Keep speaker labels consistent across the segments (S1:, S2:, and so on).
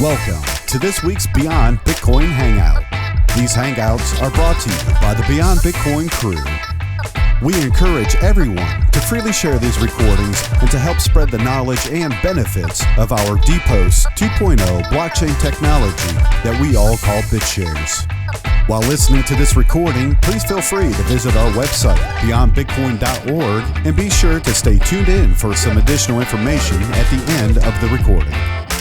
S1: Welcome to this week's Beyond Bitcoin Hangout. These hangouts are brought to you by the Beyond Bitcoin crew. We encourage everyone to freely share these recordings and to help spread the knowledge and benefits of our DPost 2.0 blockchain technology that we all call BitShares. While listening to this recording, please feel free to visit our website, beyondbitcoin.org, and be sure to stay tuned in for some additional information at the end of the recording.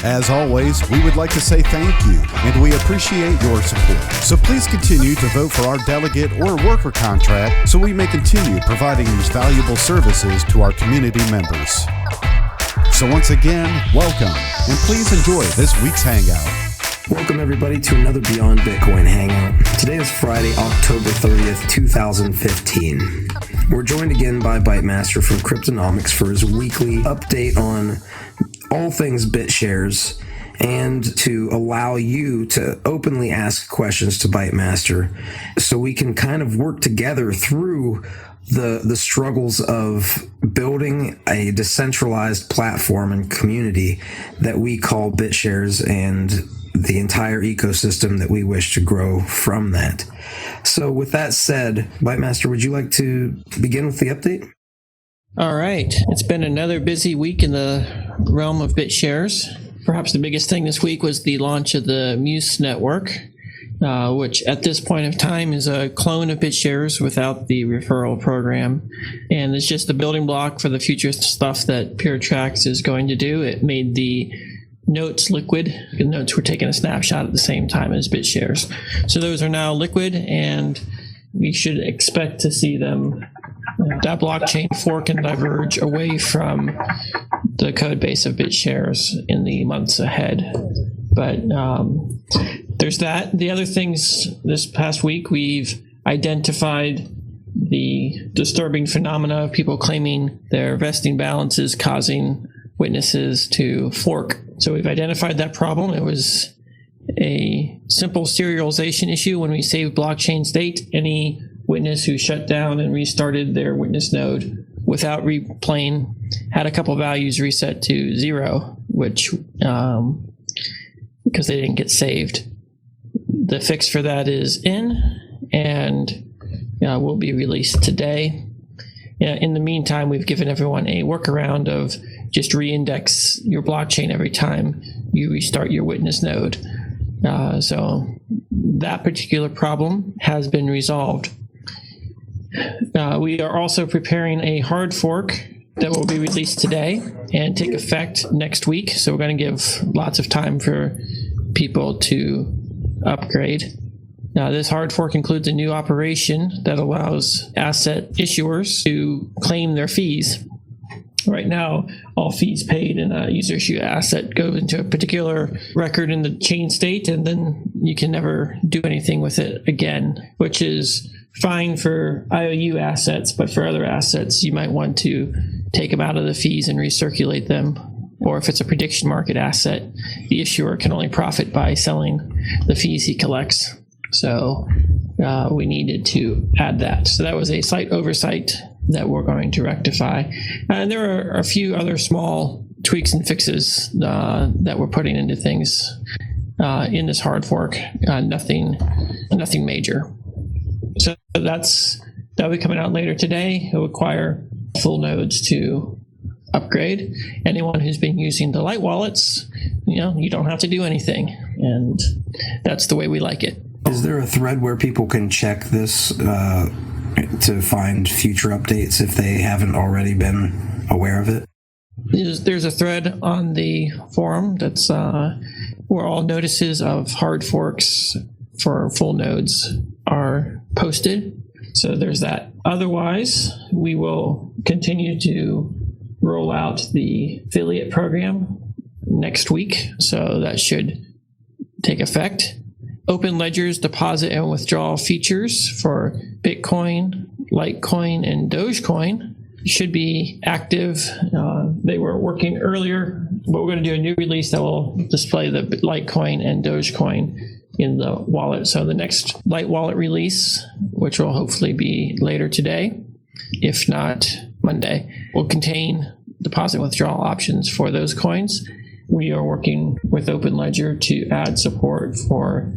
S1: As always, we would like to say thank you, and we appreciate your support. So please continue to vote for our delegate or worker contract so we may continue providing these valuable services to our community members. So once again, welcome, and please enjoy this week's Hangout.
S2: Welcome everybody to another Beyond Bitcoin Hangout. Today is Friday, October 30th, 2015. We're joined again by Bytemaster from Cryptonomex for his weekly update on all things BitShares and to allow you to openly ask questions to Bytemaster so we can kind of work together through the struggles of building a decentralized platform and community that we call BitShares and the entire ecosystem that we wish to grow from that. So with that said, Bytemaster, would you like to begin with the update?
S3: All right. It's been another busy week in the realm of BitShares. Perhaps the biggest thing this week was the launch of the Muse network, which at this point of time is a clone of BitShares without the referral program. And it's just the building block for the future stuff that PureTrax is going to do. It made the notes liquid. The notes were taking a snapshot at the same time as BitShares. So those are now liquid, and we should expect to see them, that blockchain fork and diverge away from the code base of BitShares in the months ahead. But there's that. The other things this past week, we've identified the disturbing phenomena of people claiming their vesting balances causing witnesses to fork. So we've identified that problem. It was a simple serialization issue when we saved blockchain state. Any witness who shut down and restarted their witness node without replaying had a couple values reset to 0, which because they didn't get saved. The fix for that is in and will be released today. In the meantime, we've given everyone a workaround of just reindex your blockchain every time you restart your witness node. So that particular problem has been resolved. We are also preparing a hard fork that will be released today and take effect next week. So we're going to give lots of time for people to upgrade. Now, this hard fork includes a new operation that allows asset issuers to claim their fees. Right now, all fees paid in a user issue asset go into a particular record in the chain state, and then you can never do anything with it again, which is fine for IOU assets, but for other assets, you might want to take them out of the fees and recirculate them. Or if it's a prediction market asset, the issuer can only profit by selling the fees he collects. So we needed to add that. So that was a slight oversight that we're going to rectify. And there are a few other small tweaks and fixes that we're putting into things in this hard fork. Nothing major. So that'll be coming out later today. It'll require full nodes to upgrade. Anyone who's been using the light wallets, you don't have to do anything. And that's the way we like it.
S2: Is there a thread where people can check this to find future updates if they haven't already been aware of it?
S3: There's a thread on the forum that's where all notices of hard forks for full nodes are posted. So there's that. Otherwise, we will continue to roll out the affiliate program next week. So that should take effect. Open ledgers, deposit and withdrawal features for Bitcoin, Litecoin, and Dogecoin should be active. They were working earlier, but we're going to do a new release that will display the Litecoin and Dogecoin in the wallet. So the next Lite wallet release, which will hopefully be later today, if not Monday, will contain deposit withdrawal options for those coins. we are working with OpenLedger to add support for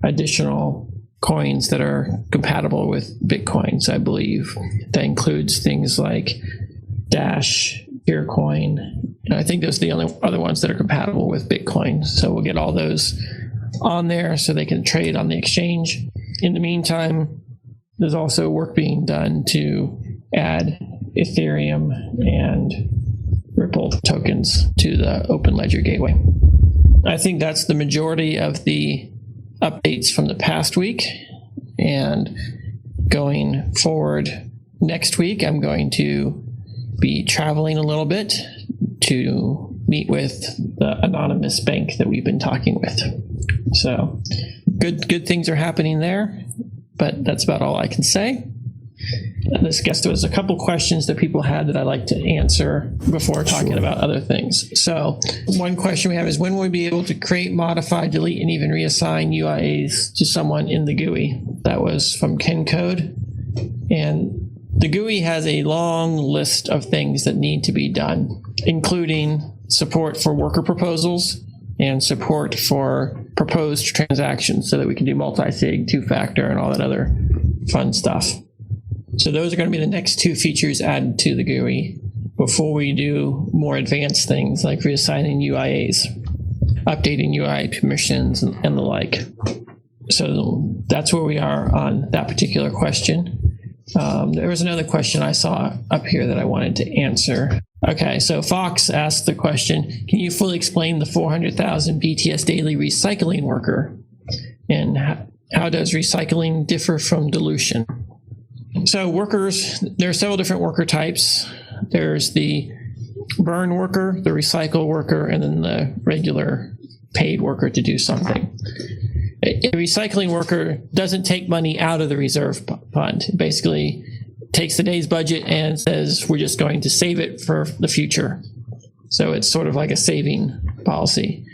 S3: additional coins that are compatible with Bitcoins, I believe. That includes things like Dash, Peercoin, and I think those are the only other ones that are compatible with Bitcoin. So we'll get all those on there so they can trade on the exchange. In the meantime, there's also work being done to add Ethereum and Ripple tokens to the OpenLedger gateway. I think that's the majority of the updates from the past week. And going forward next week, I'm going to be traveling a little bit to meet with the anonymous bank that we've been talking with. So good things are happening there, but that's about all I can say. This guess there was a couple questions that people had that I'd like to answer before talking about other things. So one question we have is, when will we be able to create, modify, delete, and even reassign UIAs to someone in the GUI? That was from Ken Code. And the GUI has a long list of things that need to be done, including support for worker proposals and support for proposed transactions so that we can do multi-sig, two-factor, and all that other fun stuff. So those are going to be the next two features added to the GUI before we do more advanced things like reassigning UIAs, updating UI permissions, and the like. So that's where we are on that particular question. There was another question I saw up here that I wanted to answer. Okay, so Fox asked the question, can you fully explain the 400,000 BTS daily recycling worker? And how does recycling differ from dilution? So workers, there are several different worker types. There's the burn worker, the recycle worker, and then the regular paid worker to do something. A recycling worker doesn't take money out of the reserve fund. It basically takes the day's budget and says, we're just going to save it for the future. So it's sort of like a saving policy.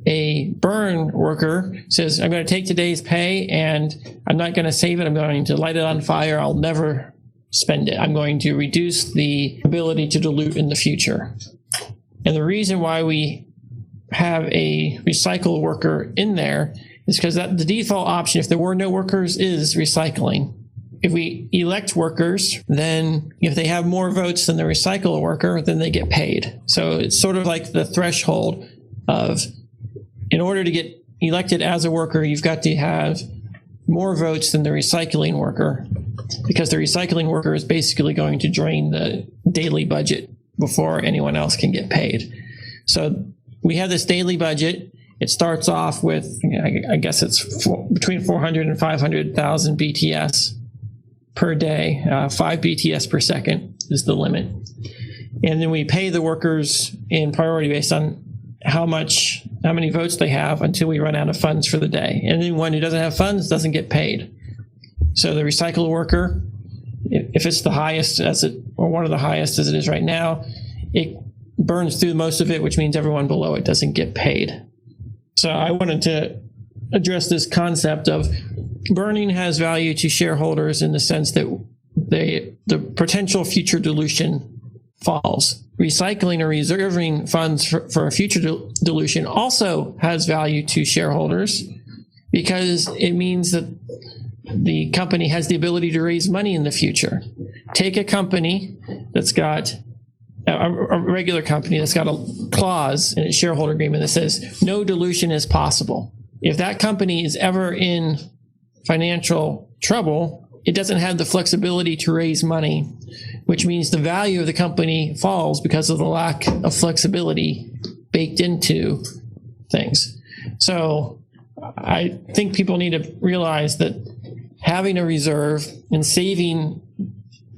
S3: A burn worker says, I'm going to take today's pay and I'm not going to save it. I'm going to light it on fire. I'll never spend it. I'm going to reduce the ability to dilute in the future. And the reason why we have a recycle worker in there is because the default option, if there were no workers, is recycling. If we elect workers, then if they have more votes than the recycle worker, then they get paid. So it's sort of like the threshold of, in order to get elected as a worker, you've got to have more votes than the recycling worker, because the recycling worker is basically going to drain the daily budget before anyone else can get paid. So we have this daily budget. It starts off with, I guess it's between 400 and 500,000 BTS per day. 5 BTS per second is the limit. And then we pay the workers in priority based on how many votes they have until we run out of funds for the day. And anyone who doesn't have funds doesn't get paid. So the recycle worker, if it's the highest or one of the highest as it is right now, it burns through most of it, which means everyone below it doesn't get paid. So I wanted to address this concept of burning has value to shareholders in the sense that the potential future dilution falls. Recycling or reserving funds for a future dilution also has value to shareholders because it means that the company has the ability to raise money in the future. Take a company that's got a regular company that's got a clause in its shareholder agreement that says no dilution is possible. If that company is ever in financial trouble, it doesn't have the flexibility to raise money, which means the value of the company falls because of the lack of flexibility baked into things. So I think people need to realize that having a reserve and saving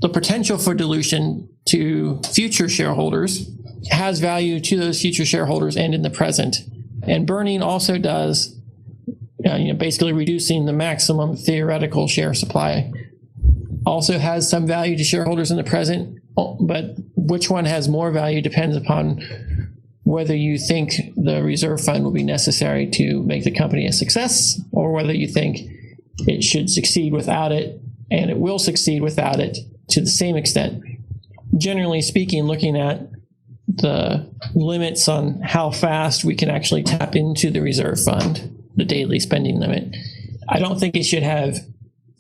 S3: the potential for dilution to future shareholders has value to those future shareholders and in the present. And burning also does, basically reducing the maximum theoretical share supply also has some value to shareholders in the present, but which one has more value depends upon whether you think the reserve fund will be necessary to make the company a success, or whether you think it should succeed without it, and it will succeed without it to the same extent. Generally speaking, looking at the limits on how fast we can actually tap into the reserve fund, the daily spending limit. I don't think it should have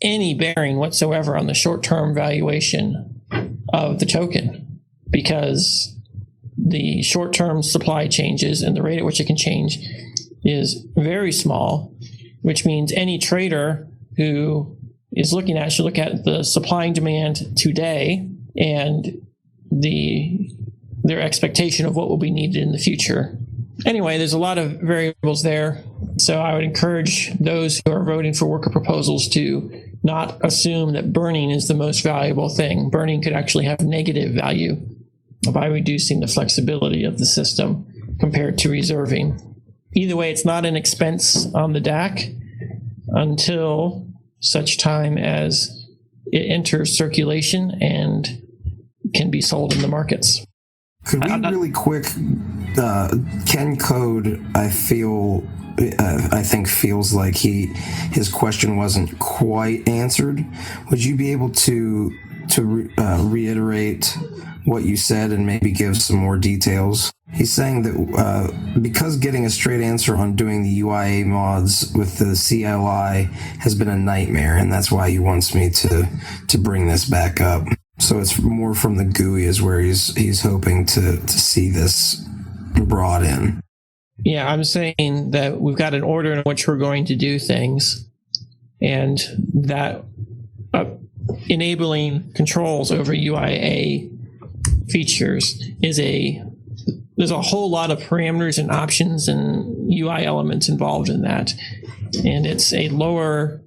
S3: any bearing whatsoever on the short-term valuation of the token, because the short-term supply changes and the rate at which it can change is very small, which means any trader who is looking at should look at the supply and demand today and their expectation of what will be needed in the future. Anyway, there's a lot of variables there. So I would encourage those who are voting for worker proposals to not assume that burning is the most valuable thing. Burning could actually have negative value by reducing the flexibility of the system compared to reserving. Either way, it's not an expense on the DAC until such time as it enters circulation and can be sold in the markets.
S2: Could we really quick, Ken Code, I think feels like his question wasn't quite answered. Would you be able to reiterate what you said and maybe give some more details? He's saying that because getting a straight answer on doing the UIA mods with the CLI has been a nightmare, and that's why he wants me to bring this back up. So it's more from the GUI is where he's hoping to see this brought in.
S3: Yeah, I'm saying that we've got an order in which we're going to do things, and that enabling controls over UIA features there's a whole lot of parameters and options and UI elements involved in that, and it's a lower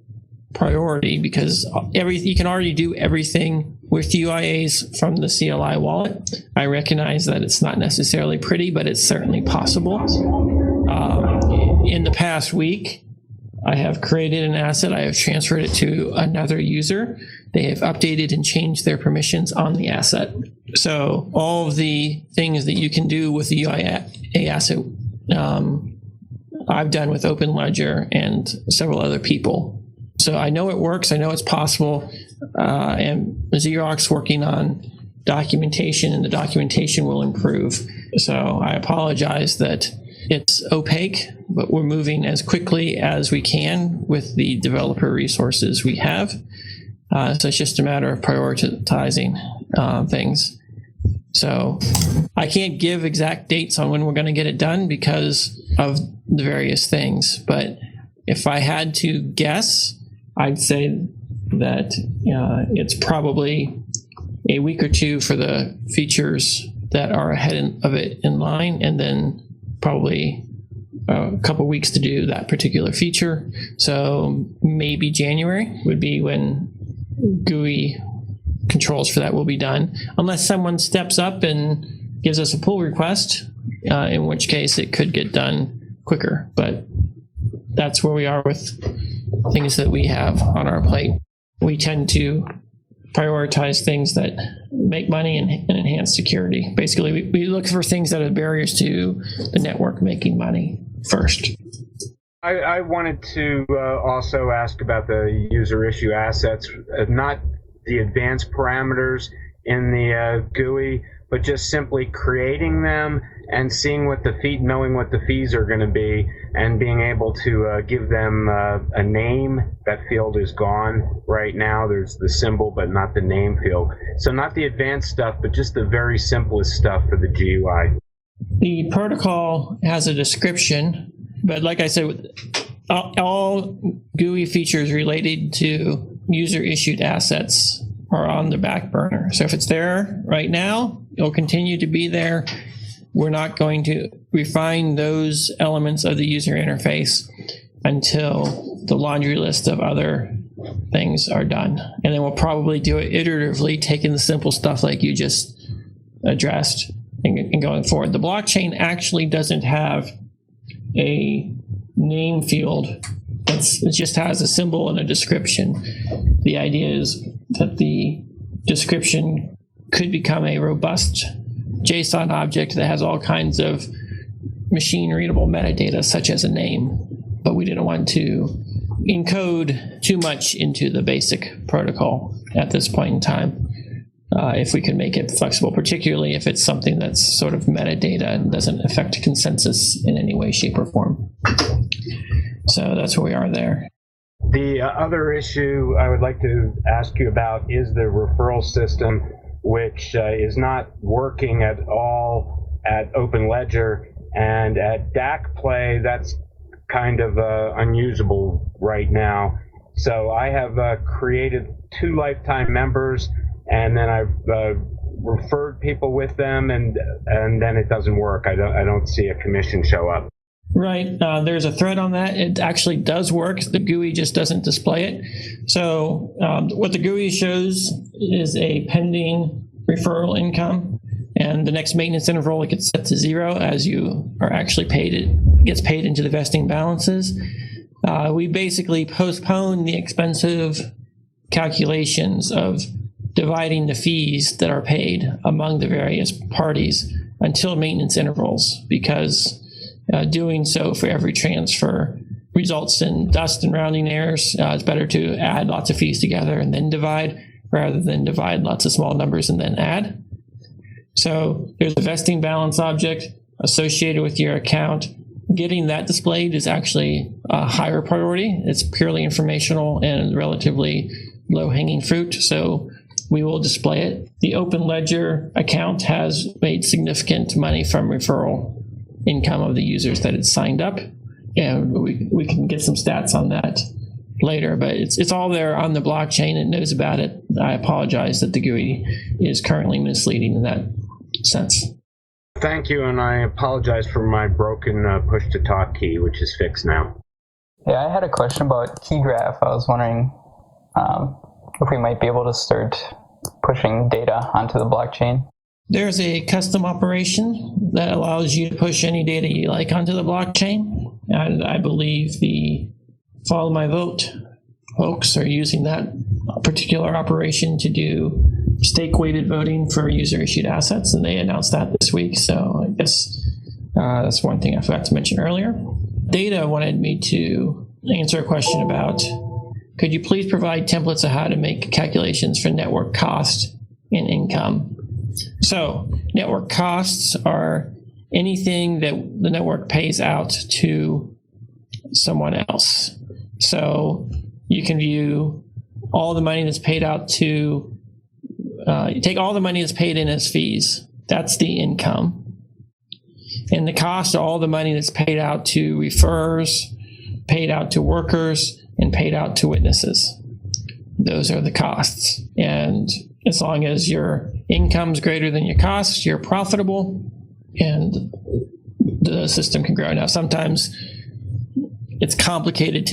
S3: priority because you can already do everything with UIAs from the CLI wallet. I recognize that it's not necessarily pretty, but it's certainly possible. In the past week, I have created an asset. I have transferred it to another user. They have updated and changed their permissions on the asset. So all of the things that you can do with the UIA asset, I've done with OpenLedger and several other people. So I know it works. I know it's possible. And Xerox working on documentation, and the documentation will improve. So I apologize that it's opaque, but we're moving as quickly as we can with the developer resources we have. So it's just a matter of prioritizing things. So I can't give exact dates on when we're going to get it done because of the various things. But if I had to guess, I'd say that it's probably a week or two for the features that are ahead of it in line, and then probably a couple weeks to do that particular feature. So maybe January would be when GUI controls for that will be done, unless someone steps up and gives us a pull request, in which case it could get done quicker. But that's where we are with things that we have on our plate. We tend to prioritize things that make money and enhance security. Basically, we look for things that are barriers to the network making money first.
S4: I wanted to also ask about the user issue assets, not the advanced parameters in the GUI, but just simply creating them and seeing what knowing what the fees are going to be, and being able to give them a name. That field is gone right now. There's the symbol, but not the name field. So not the advanced stuff, but just the very simplest stuff for the GUI.
S3: The protocol has a description, but like I said, all GUI features related to user-issued assets are on the back burner. So if it's there right now, it'll continue to be there. We're not going to refine those elements of the user interface until the laundry list of other things are done. And then we'll probably do it iteratively, taking the simple stuff like you just addressed and going forward. The blockchain actually doesn't have a name field. It just has a symbol and a description. The idea is that the description could become a robust JSON object that has all kinds of machine-readable metadata, such as a name. But we didn't want to encode too much into the basic protocol at this point in time. if we can make it flexible, particularly if it's something that's sort of metadata and doesn't affect consensus in any way, shape, or form. So that's where we are there.
S4: The other issue I would like to ask you about is the referral system, which is not working at all at OpenLedger, and at DAC Play, that's kind of unusable right now. So I have created 2 lifetime members, and then I've referred people with them, and then it doesn't work. I don't see a commission show up.
S3: Right. There's a thread on that. It actually does work. The GUI just doesn't display it. So what the GUI shows is a pending referral income, and the next maintenance interval, it gets set to 0 as you are actually paid. It gets paid into the vesting balances. We basically postpone the expensive calculations of dividing the fees that are paid among the various parties until maintenance intervals, because doing so for every transfer results in dust and rounding errors. It's better to add lots of fees together and then divide, rather than divide lots of small numbers and then add. So there's a vesting balance object associated with your account. Getting that displayed is actually a higher priority. It's purely informational and relatively low-hanging fruit, so we will display it. The OpenLedger account has made significant money from referral income of the users that it's signed up, and we can get some stats on that later, but it's all there on the blockchain. It knows about it. I apologize that the GUI is currently misleading in that sense.
S4: Thank you, and I apologize for my broken push-to-talk key, which is fixed now.
S5: Yeah, I had a question about KeyGraph. I was wondering if we might be able to start pushing data onto the blockchain.
S3: There's a custom operation that allows you to push any data you like onto the blockchain, and I believe the Follow My Vote folks are using that particular operation to do stake-weighted voting for user-issued assets, and they announced that this week, so I guess that's one thing I forgot to mention earlier. Data wanted me to answer a question about, could you please provide templates of how to make calculations for network cost and income? So network costs are anything that the network pays out to someone else. So you can view all the money that's paid out to, take all the money that's paid in as fees. That's the income. And the cost are all the money that's paid out to referrers, paid out to workers, and paid out to witnesses. Those are the costs. And as long as your income's greater than your costs, you're profitable, and the system can grow. Now, sometimes it's complicated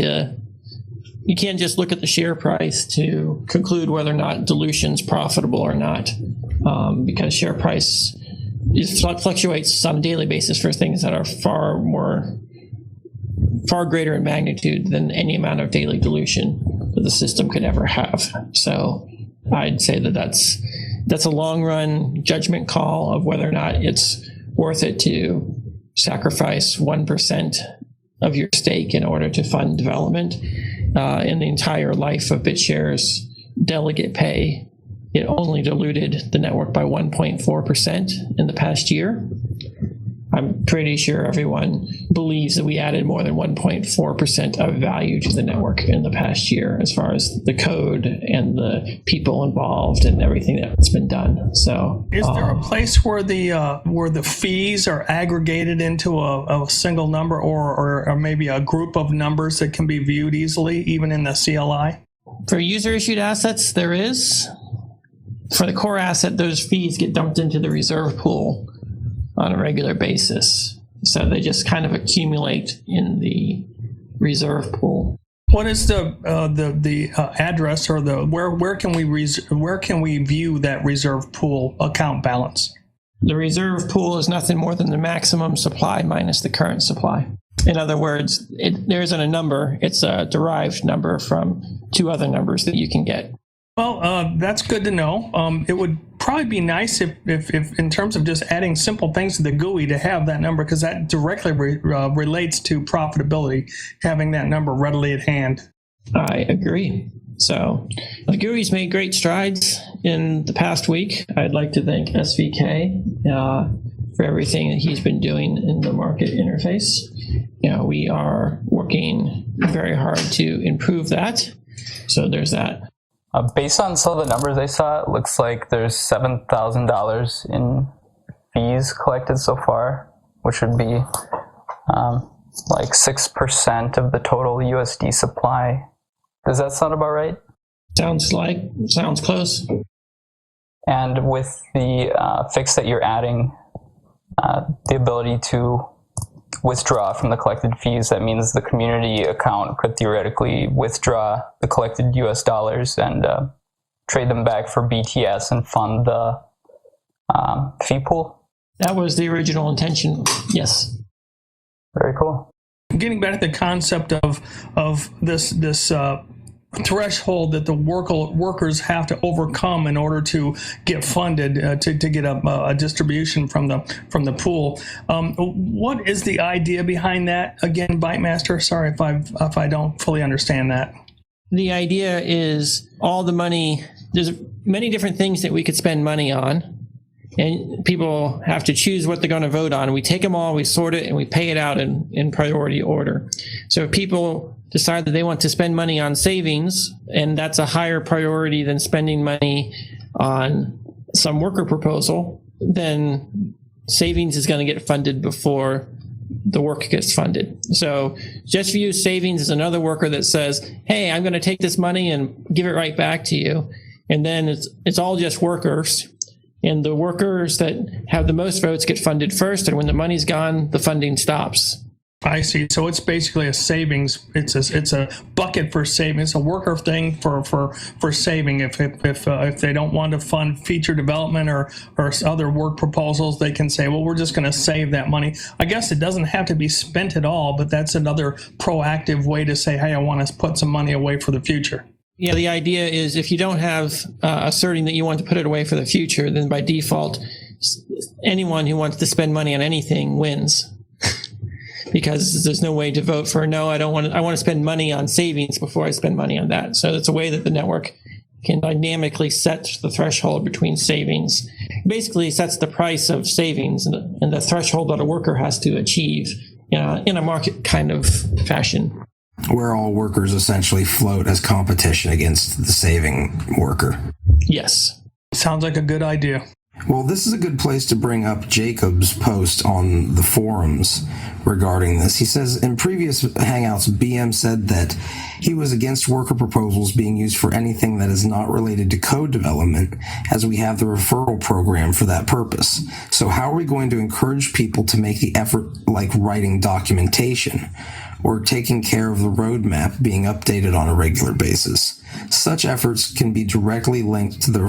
S3: you can't just look at the share price to conclude whether or not dilution's profitable or not, because share price fluctuates on a daily basis for things that are far greater in magnitude than any amount of daily dilution that the system could ever have. So I'd say that that's a long run judgment call of whether or not it's worth it to sacrifice 1% of your stake in order to fund development. In the entire life of BitShares delegate pay, it only diluted the network by 1.4% in the past year. I'm pretty sure everyone believes that we added more than 1.4% of value to the network in the past year, as far as the code and the people involved and everything that's been done. So,
S6: is there a place where the fees are aggregated into a single number, or maybe a group of numbers that can be viewed easily, even in the CLI?
S3: For user-issued assets, there is. For the core asset, those fees get dumped into the reserve pool on a regular basis. So they just kind of accumulate in the reserve pool.
S6: What is the address, or where can we view that reserve pool account balance?
S3: The reserve pool is nothing more than the maximum supply minus the current supply. In other words, there isn't a number, it's a derived number from 2 other numbers that you can get.
S6: Well, that's good to know. It would probably be nice if in terms of just adding simple things to the GUI, to have that number, because that directly relates to profitability, having that number readily at hand.
S3: I agree. So the GUI's made great strides in the past week. I'd like to thank SVK for everything that he's been doing in the market interface. We are working very hard to improve that. So there's that.
S5: Based on some of the numbers I saw, it looks like there's $7,000 in fees collected so far, which would be like 6% of the total USD supply. Does that sound about right?
S3: Sounds close.
S5: And with the fix that you're adding, the ability to withdraw from the collected fees, that means the community account could theoretically withdraw the collected US dollars and trade them back for BTS and fund the fee pool.
S3: That was the original intention, yes.
S5: Very cool.
S6: Getting back to the concept of this threshold that the workers have to overcome in order to get funded to get a distribution from the pool. What is the idea behind that? Again, Bytemaster, sorry if I don't fully understand that.
S3: The idea is all the money, there's many different things that we could spend money on, and people have to choose what they're going to vote on. We take them all, we sort it, and we pay it out in priority order. So if people decide that they want to spend money on savings, and that's a higher priority than spending money on some worker proposal, then savings is going to get funded before the work gets funded. So just view savings as another worker that says, hey, I'm going to take this money and give it right back to you. And then it's all just workers. And the workers that have the most votes get funded first, and when the money's gone, the funding stops.
S6: I see. So it's basically a savings. It's a bucket for savings. It's a worker thing for saving. If they don't want to fund feature development or other work proposals, they can say, well, we're just going to save that money. I guess it doesn't have to be spent at all, but that's another proactive way to say, hey, I want to put some money away for the future.
S3: Yeah, the idea is if you don't have asserting that you want to put it away for the future, then by default, anyone who wants to spend money on anything wins. Because there's no way to vote for no, I want to spend money on savings before I spend money on that. So it's a way that the network can dynamically set the threshold between savings. Basically sets the price of savings and the threshold that a worker has to achieve in a market kind of fashion.
S2: Where all workers essentially float as competition against the saving worker.
S3: Yes.
S6: Sounds like a good idea.
S2: Well, this is a good place to bring up Jacob's post on the forums regarding this. He says, in previous Hangouts, BM said that he was against worker proposals being used for anything that is not related to code development, as we have the referral program for that purpose. So how are we going to encourage people to make the effort like writing documentation or taking care of the roadmap being updated on a regular basis? Such efforts can be directly linked to the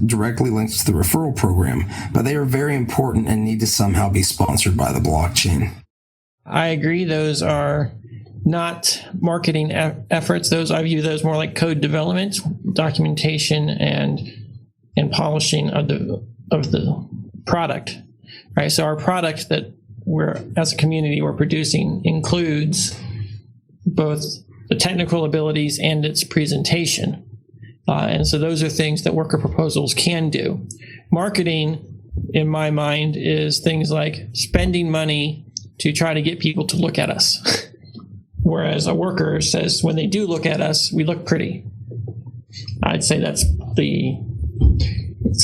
S2: directly linked to the referral program, but they are very important and need to somehow be sponsored by the blockchain.
S3: I agree. Those are not marketing efforts. I view those more like code development, documentation, and polishing of the product. Right. So our product that as a community we're producing includes both the technical abilities and its presentation. And so those are things that worker proposals can do. Marketing, in my mind, is things like spending money to try to get people to look at us. Whereas a worker says when they do look at us, we look pretty. I'd say it's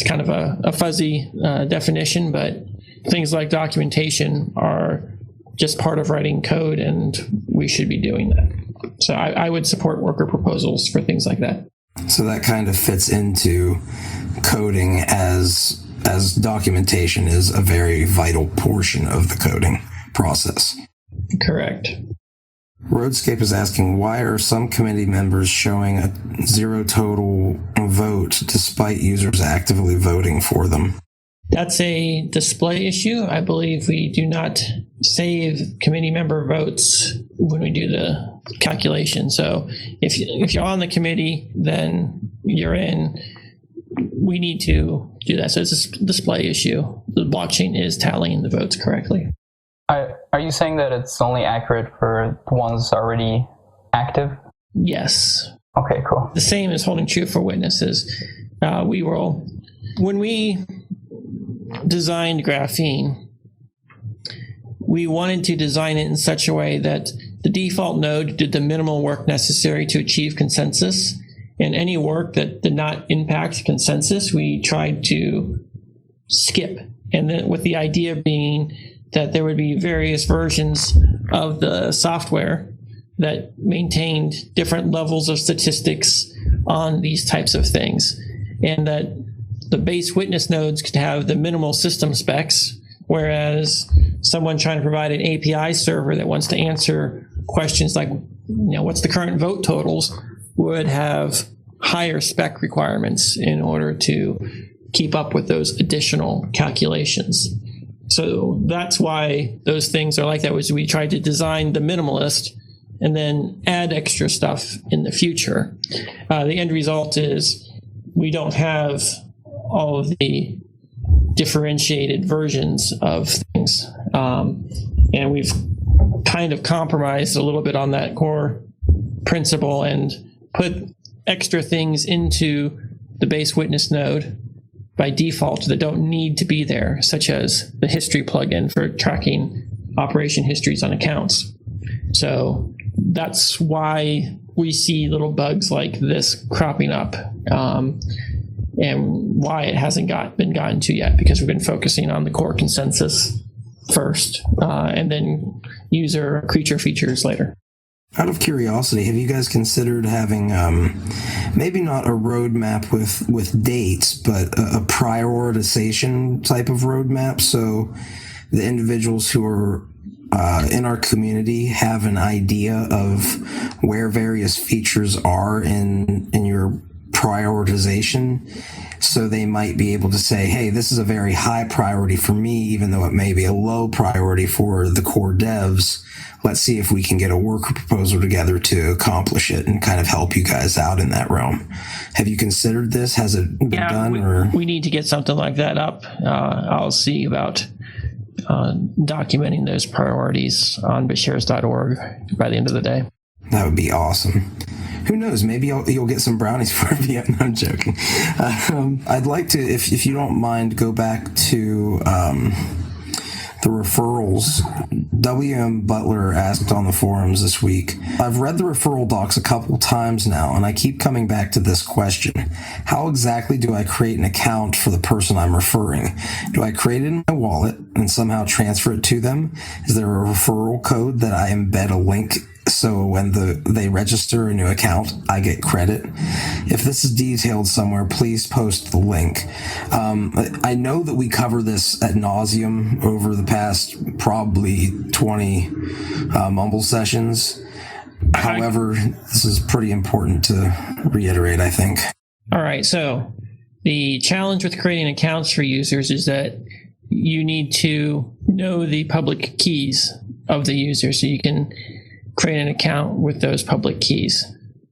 S3: kind of a fuzzy definition, but things like documentation are just part of writing code, and we should be doing that. So I would support worker proposals for things like that.
S2: So that kind of fits into coding as documentation is a very vital portion of the coding process.
S3: Correct.
S2: Roadscape is asking, why are some committee members showing a 0 total vote despite users actively voting for them?
S3: That's a display issue. I believe we do not save committee member votes when we do the calculation. So if you're on the committee, then you're in. We need to do that. So it's a display issue. The blockchain is tallying the votes correctly.
S5: Are you saying that it's only accurate for the ones already active?
S3: Yes.
S5: Okay, cool.
S3: The same is holding true for witnesses. When we designed graphene, we wanted to design it in such a way that the default node did the minimal work necessary to achieve consensus, and any work that did not impact consensus, we tried to skip. And then with the idea being that there would be various versions of the software that maintained different levels of statistics on these types of things, and that the base witness nodes could have the minimal system specs, whereas someone trying to provide an API server that wants to answer questions like, what's the current vote totals, would have higher spec requirements in order to keep up with those additional calculations. So that's why those things are like that, was we tried to design the minimalist and then add extra stuff in the future. The end result is we don't have all of the differentiated versions of things. And we've kind of compromised a little bit on that core principle and put extra things into the base witness node by default that don't need to be there, such as the history plugin for tracking operation histories on accounts. So that's why we see little bugs like this cropping up, and why it hasn't been gotten to yet, because we've been focusing on the core consensus first, and then user creature features later.
S2: Out of curiosity, have you guys considered having maybe not a roadmap with dates, but a prioritization type of roadmap, so the individuals who are in our community have an idea of where various features are in your prioritization, so they might be able to say, hey, this is a very high priority for me, even though it may be a low priority for the core devs. Let's see if we can get a worker proposal together to accomplish it and kind of help you guys out in that realm. Have you considered this? Has it been done?
S3: We need to get something like that up. I'll see about documenting those priorities on BitShares.org by the end of the day.
S2: That would be awesome. Who knows? Maybe you'll get some brownies for me. No, I'm joking. I'd like to, if you don't mind, go back to the referrals. W.M. Butler asked on the forums this week, I've read the referral docs a couple times now, and I keep coming back to this question. How exactly do I create an account for the person I'm referring? Do I create it in my wallet and somehow transfer it to them? Is there a referral code that I embed a link so when they register a new account, I get credit? If this is detailed somewhere, please post the link. I know that we cover this ad nauseum over the past probably 20 Mumble sessions. However, this is pretty important to reiterate, I think.
S3: All right, so the challenge with creating accounts for users is that you need to know the public keys of the user so you can create an account with those public keys.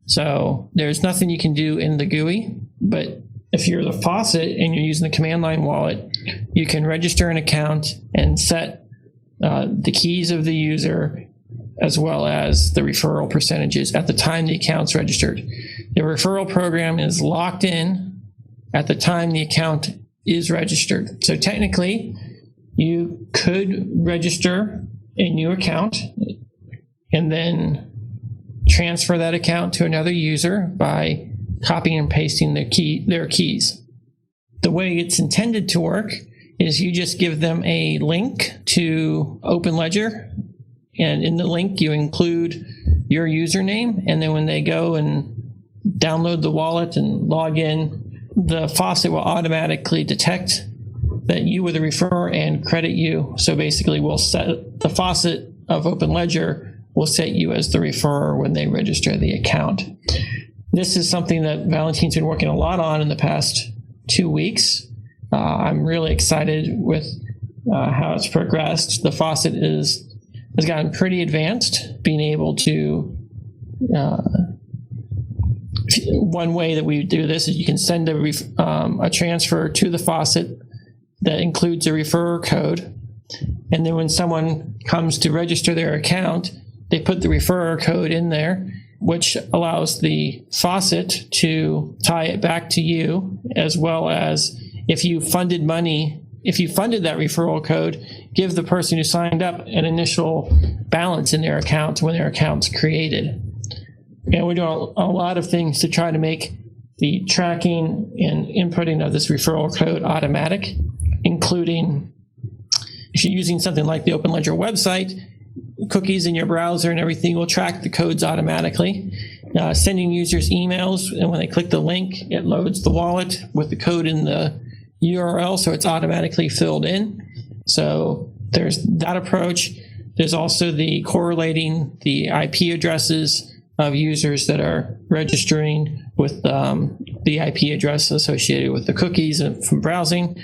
S3: So there's nothing you can do in the GUI, but if you're the faucet and you're using the command line wallet, you can register an account and set the keys of the user as well as the referral percentages at the time the account's registered. The referral program is locked in at the time the account is registered. So technically, you could register a new account and then transfer that account to another user by copying and pasting their keys. The way it's intended to work is you just give them a link to OpenLedger, and in the link you include your username, and then when they go and download the wallet and log in, the faucet will automatically detect that you were the referrer and credit you. So basically we'll set the faucet of OpenLedger will set you as the referrer when they register the account. This is something that Valentine's been working a lot on in the past 2 weeks. I'm really excited with how it's progressed. The faucet has gotten pretty advanced, being able to, one way that we do this is you can send a transfer to the faucet that includes a referrer code. And then when someone comes to register their account, they put the referrer code in there, which allows the faucet to tie it back to you, as well as if you funded that referral code, give the person who signed up an initial balance in their account when their account's created. And we're doing a lot of things to try to make the tracking and inputting of this referral code automatic, including if you're using something like the OpenLedger website, cookies in your browser and everything will track the codes automatically. Sending users emails, and when they click the link, it loads the wallet with the code in the URL, so it's automatically filled in. So there's that approach. There's also the correlating the IP addresses of users that are registering with the IP address associated with the cookies from browsing.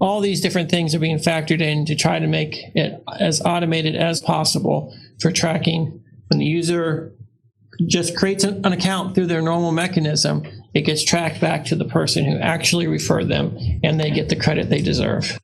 S3: All these different things are being factored in to try to make it as automated as possible for tracking. When the user just creates an account through their normal mechanism, it gets tracked back to the person who actually referred them, and they get the credit they deserve.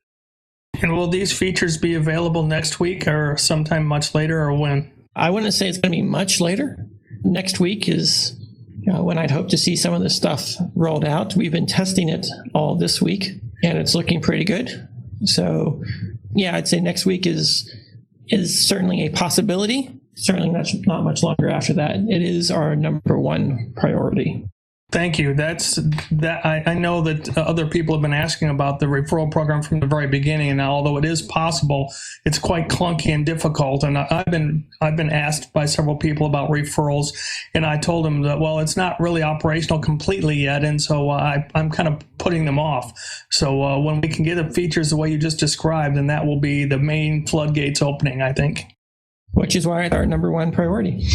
S6: And will these features be available next week or sometime much later, or when?
S3: I wouldn't say it's going to be much later. Next week is when I'd hope to see some of this stuff rolled out. We've been testing it all this week, and it's looking pretty good. So, yeah, I'd say next week is certainly a possibility. Certainly not much longer after that. It is our number one priority.
S6: Thank you. I know that other people have been asking about the referral program from the very beginning, and although it is possible, it's quite clunky and difficult. And I've been asked by several people about referrals, and I told them that, well, it's not really operational completely yet, and so I'm kind of putting them off. So when we can get the features the way you just described, then that will be the main floodgates opening, I think.
S3: Which is why it's our number one priority.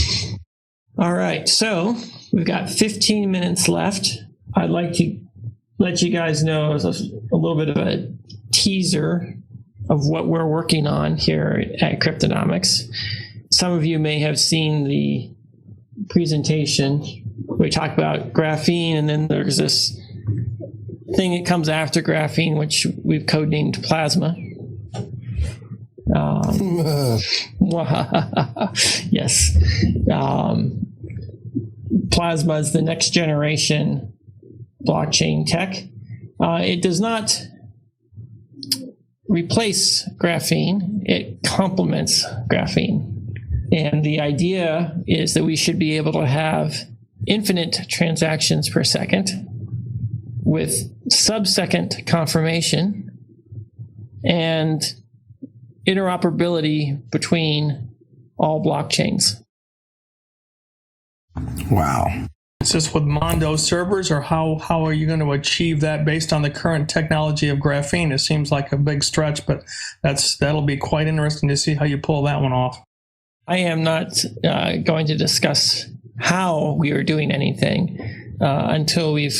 S3: All right, so we've got 15 minutes left. I'd like to let you guys know a little bit of a teaser of what we're working on here at Cryptonomex. Some of you may have seen the presentation. We talk about graphene, and then there's this thing that comes after graphene, which we've codenamed plasma. Yes. Plasma is the next generation blockchain tech. It does not replace graphene, it complements graphene. And the idea is that we should be able to have infinite transactions per second with sub-second confirmation and interoperability between all blockchains.
S2: Wow.
S6: Is this with Mondo servers, or how are you going to achieve that based on the current technology of graphene? It seems like a big stretch, but that'll be quite interesting to see how you pull that one off.
S3: I am not going to discuss how we are doing anything until we're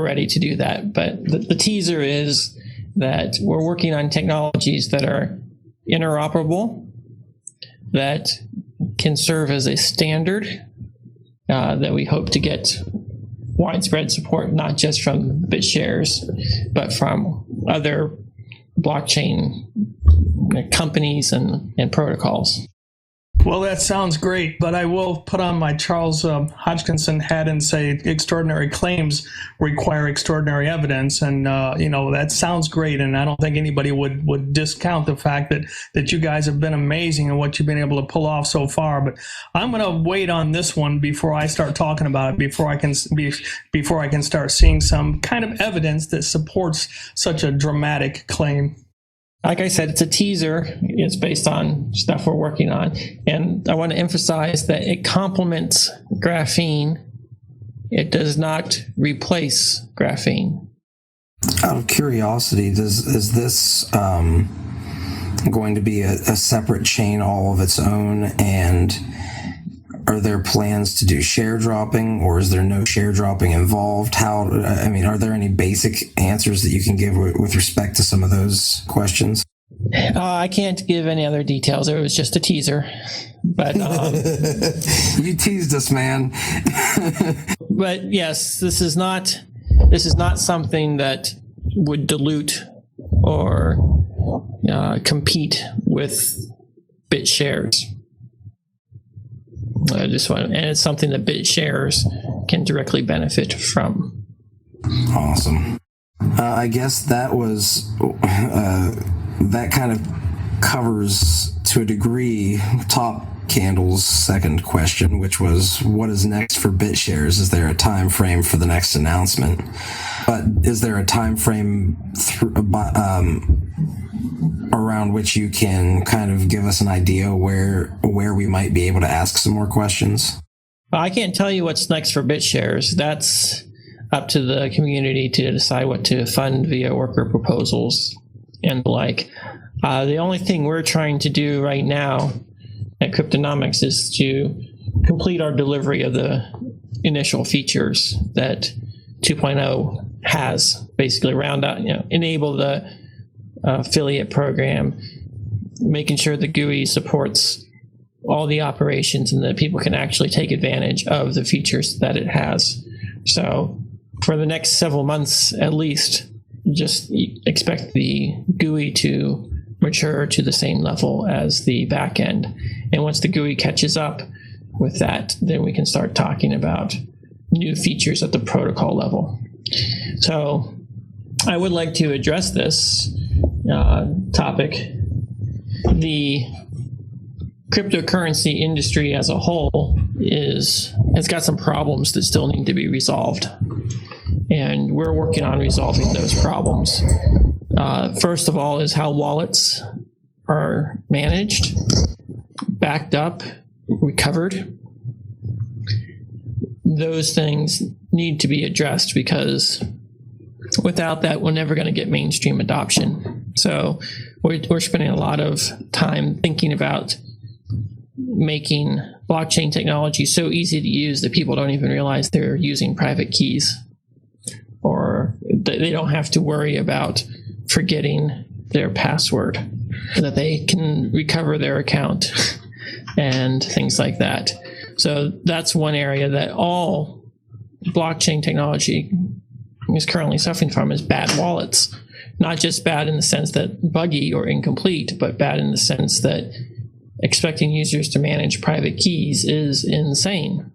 S3: ready to do that. But the teaser is that we're working on technologies that are interoperable, that can serve as a standard, that we hope to get widespread support, not just from BitShares, but from other blockchain companies and protocols.
S6: Well, that sounds great, but I will put on my Charles Hodgkinson hat and say extraordinary claims require extraordinary evidence, and that sounds great, and I don't think anybody would discount the fact that you guys have been amazing in what you've been able to pull off so far. But I'm going to wait on this one before I start talking about it, before I can start seeing some kind of evidence that supports such a dramatic claim.
S3: Like I said, it's a teaser. It's based on stuff we're working on. And I want to emphasize that it complements graphene. It does not replace graphene.
S2: Out of curiosity, is this going to be a separate chain all of its own? And are there plans to do share dropping, or is there no share dropping involved? Are there any basic answers that you can give with respect to some of those questions?
S3: I can't give any other details. It was just a teaser. But
S2: you teased us, man.
S3: But yes, this is not something that would dilute or compete with BitShares. and it's something that BitShares can directly benefit from.
S2: Awesome. I guess that was that kind of covers to a degree Top Candle's second question, which was, what is next for BitShares? Is there a time frame for the next announcement? But is there a time frame around which you can kind of give us an idea where we might be able to ask some more questions?
S3: Well, I can't tell you what's next for BitShares. That's up to the community to decide what to fund via worker proposals and the like. The only thing we're trying to do right now at Cryptonomex is to complete our delivery of the initial features that 2.0 has, basically enable the affiliate program, making sure the GUI supports all the operations and that people can actually take advantage of the features that it has. So for the next several months at least, just expect the GUI to mature to the same level as the backend. And once the GUI catches up with that, then we can start talking about new features at the protocol level. So I would like to address this topic. The cryptocurrency industry as a whole has got some problems that still need to be resolved. And we're working on resolving those problems. First of all is how wallets are managed, backed up, recovered. Those things need to be addressed because without that, we're never going to get mainstream adoption. So we're spending a lot of time thinking about making blockchain technology so easy to use that people don't even realize they're using private keys, or they don't have to worry about forgetting their password, that they can recover their account and things like that. So that's one area that all blockchain technology is currently suffering from, is bad wallets. Not just bad in the sense that buggy or incomplete, but bad in the sense that expecting users to manage private keys is insane.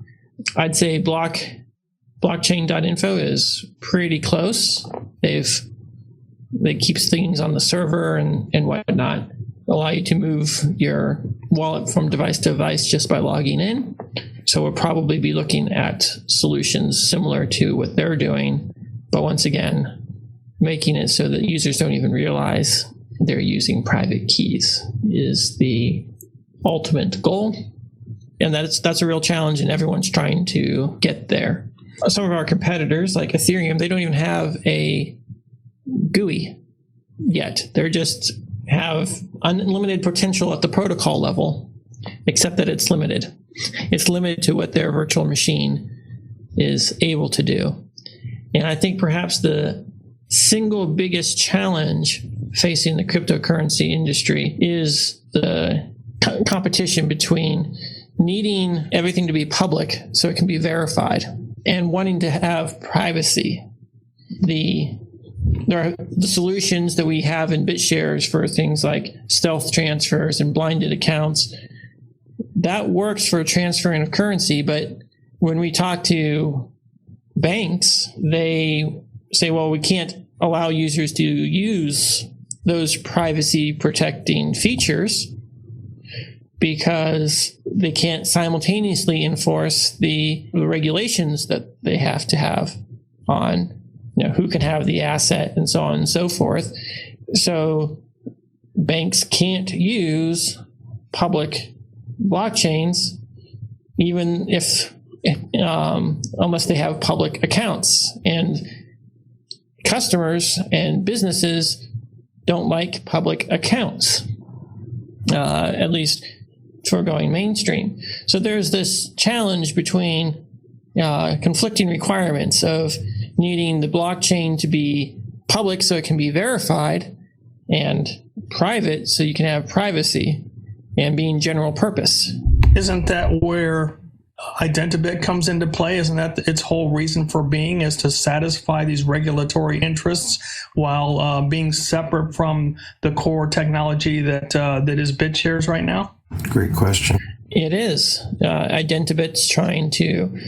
S3: I'd say blockchain.info is pretty close. They keep things on the server and whatnot, allow you to move your wallet from device to device just by logging in. So we'll probably be looking at solutions similar to what they're doing, but once again, making it so that users don't even realize they're using private keys is the ultimate goal. And that's a real challenge, and everyone's trying to get there. Some of our competitors, like Ethereum, they don't even have a GUI yet. They just have unlimited potential at the protocol level, except that it's limited. It's limited to what their virtual machine is able to do. And I think perhaps the single biggest challenge facing the cryptocurrency industry is the competition between needing everything to be public so it can be verified and wanting to have privacy. There are the solutions that we have in BitShares for things like stealth transfers and blinded accounts. That works for transferring of currency, but when we talk to banks, they say, well, we can't allow users to use those privacy protecting features because they can't simultaneously enforce the regulations that they have to have on who can have the asset and so on and so forth. So banks can't use public blockchains even if unless they have public accounts, and customers and businesses don't like public accounts, at least for going mainstream. So there's this challenge between conflicting requirements of needing the blockchain to be public so it can be verified, and private so you can have privacy, and being general purpose.
S6: Isn't that where Identibit comes into play? Isn't that its whole reason for being, is to satisfy these regulatory interests while being separate from the core technology that is BitShares right now?
S2: Great question.
S3: It is. Identibit's trying to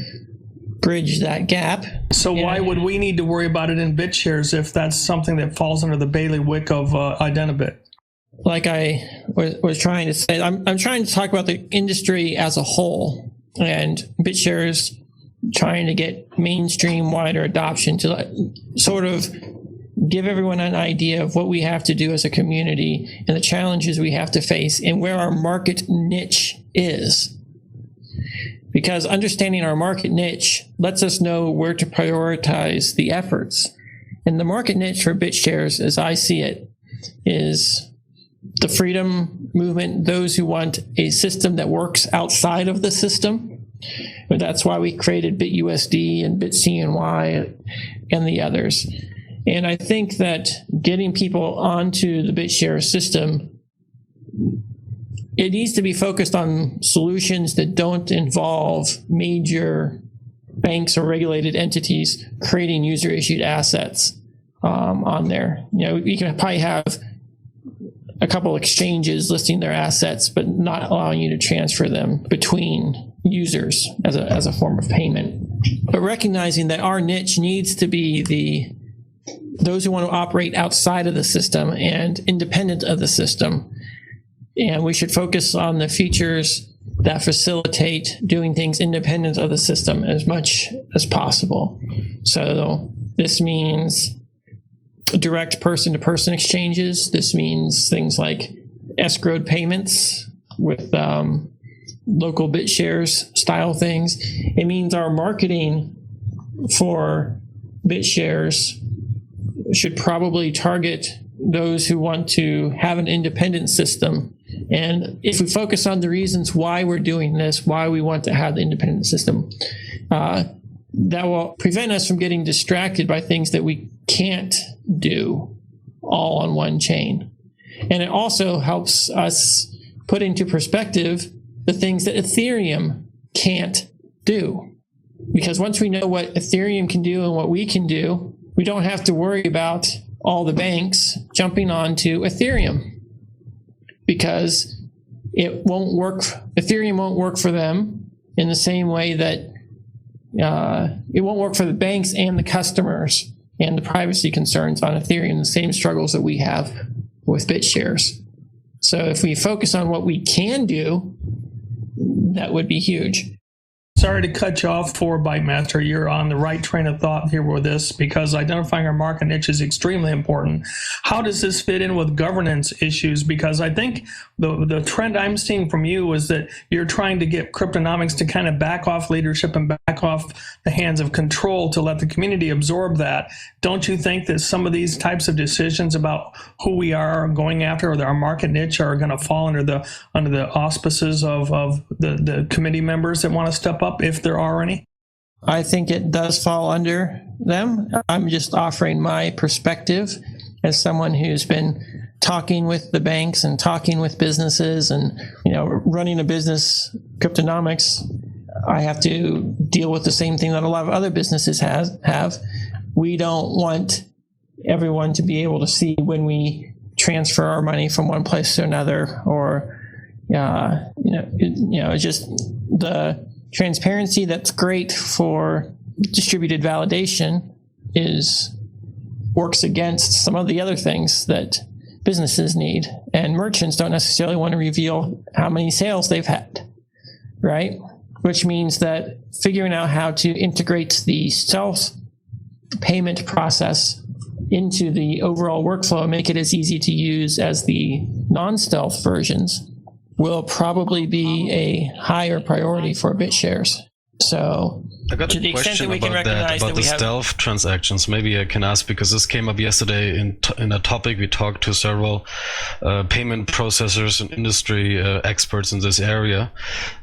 S3: bridge that gap.
S6: So why would we need to worry about it in BitShares if that's something that falls under the bailiwick of Identibit?
S3: Like I was trying to say, I'm trying to talk about the industry as a whole, and BitShares trying to get mainstream wider adoption to sort of give everyone an idea of what we have to do as a community and the challenges we have to face and where our market niche is. Because understanding our market niche lets us know where to prioritize the efforts. And the market niche for BitShares, as I see it, is the freedom movement, those who want a system that works outside of the system. But that's why we created BitUSD and BitCNY and the others. And I think that getting people onto the BitShares system, it needs to be focused on solutions that don't involve major banks or regulated entities creating user-issued assets on there. You know, you can probably have a couple exchanges listing their assets, but not allowing you to transfer them between users as a form of payment. But recognizing that our niche needs to be those who want to operate outside of the system and independent of the system. And we should focus on the features that facilitate doing things independent of the system as much as possible. So this means direct person-to-person exchanges. This means things like escrowed payments with local BitShares style things. It means our marketing for BitShares should probably target those who want to have an independent system. And if we focus on the reasons why we're doing this, why we want to have the independent system, that will prevent us from getting distracted by things that we can't do all on one chain. And it also helps us put into perspective the things that Ethereum can't do. Because once we know what Ethereum can do and what we can do, we don't have to worry about all the banks jumping onto Ethereum, because it won't work. Ethereum won't work for them in the same way that it won't work for the banks and the customers and the privacy concerns on Ethereum, the same struggles that we have with BitShares. So if we focus on what we can do, that would be huge.
S6: Sorry to cut you off for Bytemaster. You're on the right train of thought here with this, because identifying our market niche is extremely important. How does this fit in with governance issues? Because I think the trend I'm seeing from you is that you're trying to get Cryptonomex to kind of back off leadership and back off the hands of control to let the community absorb that. Don't you think that some of these types of decisions about who we are going after or our market niche are going to fall under the auspices of the committee members that want to step up, if there are any?
S3: I think it does fall under them. I'm just offering my perspective as someone who's been talking with the banks and talking with businesses and, running a business, Cryptonomex. I have to deal with the same thing that a lot of other businesses have. We don't want everyone to be able to see when we transfer our money from one place to another, or, it's just the transparency that's great for distributed validation works against some of the other things that businesses need. And merchants don't necessarily want to reveal how many sales they've had, right? Which means that figuring out how to integrate the self-payment process into the overall workflow and make it as easy to use as the non-stealth versions will probably be a higher priority for BitShares. So
S7: I got
S3: to
S7: a question about the stealth transactions. Maybe I can ask, because this came up yesterday in a topic. We talked to several payment processors and industry experts in this area,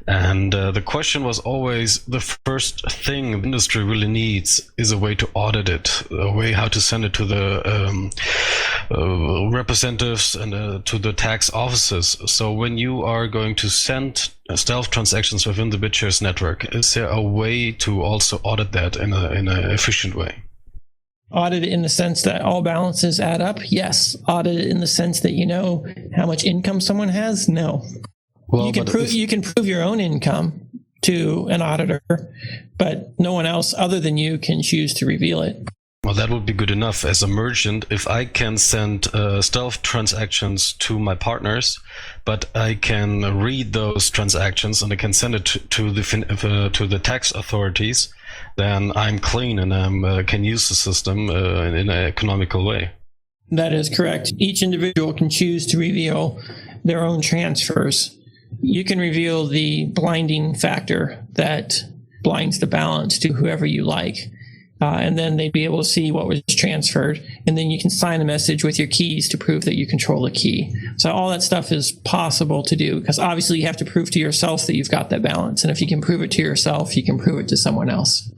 S7: and the question was always, the first thing the industry really needs is a way to audit it, a way how to send it to the representatives and to the tax offices. So when you are going to send stealth transactions within the BitShares network, is there a way to also audit that in an efficient way?
S3: Audit it in the sense that all balances add up? Yes. Audit it in the sense that you know how much income someone has? No.
S7: Well,
S3: you can prove your own income to an auditor, but no one else other than you can choose to reveal it.
S7: Well, that would be good enough as a merchant if I can send stealth transactions to my partners, but I can read those transactions and I can send it to the tax authorities. Then I'm clean and I can use the system in an economical way.
S3: That is correct. Each individual can choose to reveal their own transfers. You can reveal the blinding factor that blinds the balance to whoever you like. And then they'd be able to see what was transferred. And then you can sign a message with your keys to prove that you control the key. So all that stuff is possible to do because obviously you have to prove to yourself that you've got that balance. And if you can prove it to yourself, you can prove it to someone else.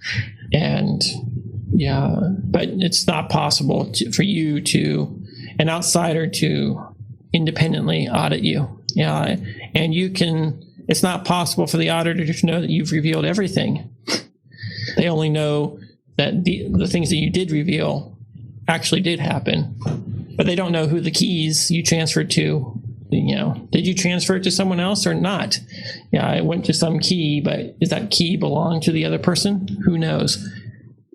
S3: And yeah, but it's not possible for you an outsider to independently audit you. Yeah. And it's not possible for the auditor to know that you've revealed everything. They only know that the things that you did reveal actually did happen, but they don't know who the keys you transferred to. Did you transfer it to someone else or not? Yeah, it went to some key, but does that key belong to the other person? Who knows?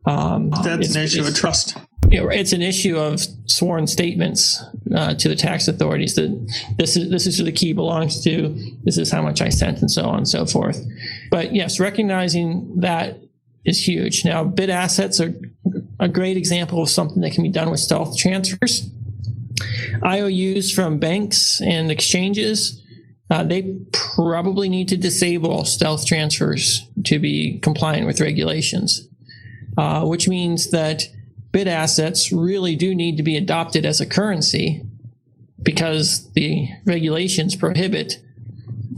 S6: That's an issue of trust.
S3: It's an issue of sworn statements to the tax authorities that this is who the key belongs to. This is how much I sent, and so on and so forth. But yes, recognizing that is huge. Now, bid assets are a great example of something that can be done with stealth transfers. IOUs from banks and exchanges, they probably need to disable stealth transfers to be compliant with regulations, which means that bid assets really do need to be adopted as a currency because the regulations prohibit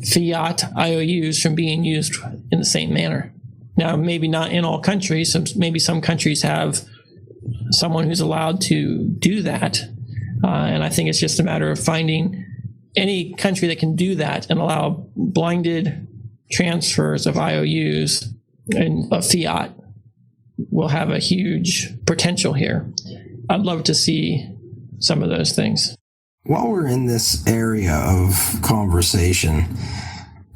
S3: fiat IOUs from being used in the same manner. Now, maybe not in all countries. Maybe some countries have someone who's allowed to do that. And I think it's just a matter of finding any country that can do that and allow blinded transfers of IOUs and of fiat will have a huge potential here. I'd love to see some of those things.
S2: While we're in this area of conversation,